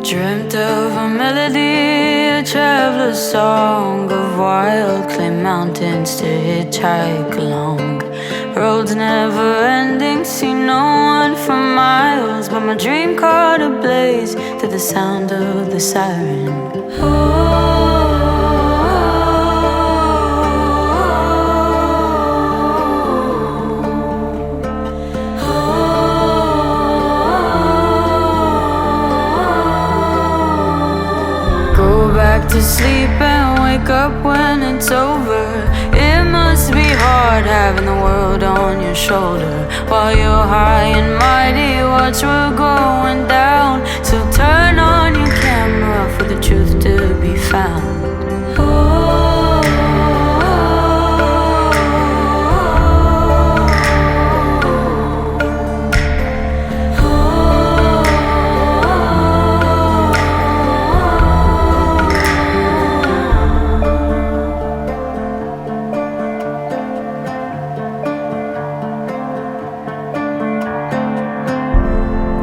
Dreamt of a melody, a traveler's song of wild clay mountains to hitchhike along. Roads never ending, see no one for miles, but my dream caught ablaze to the sound of the siren. Back to sleep and wake up when it's over. It must be hard having the world on your shoulder while you're high and mighty. Watch we're going down, so turn on your camera for the truth to be found.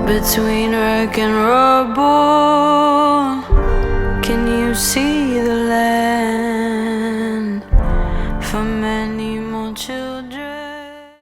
Between wreck and rubble, can you see the land?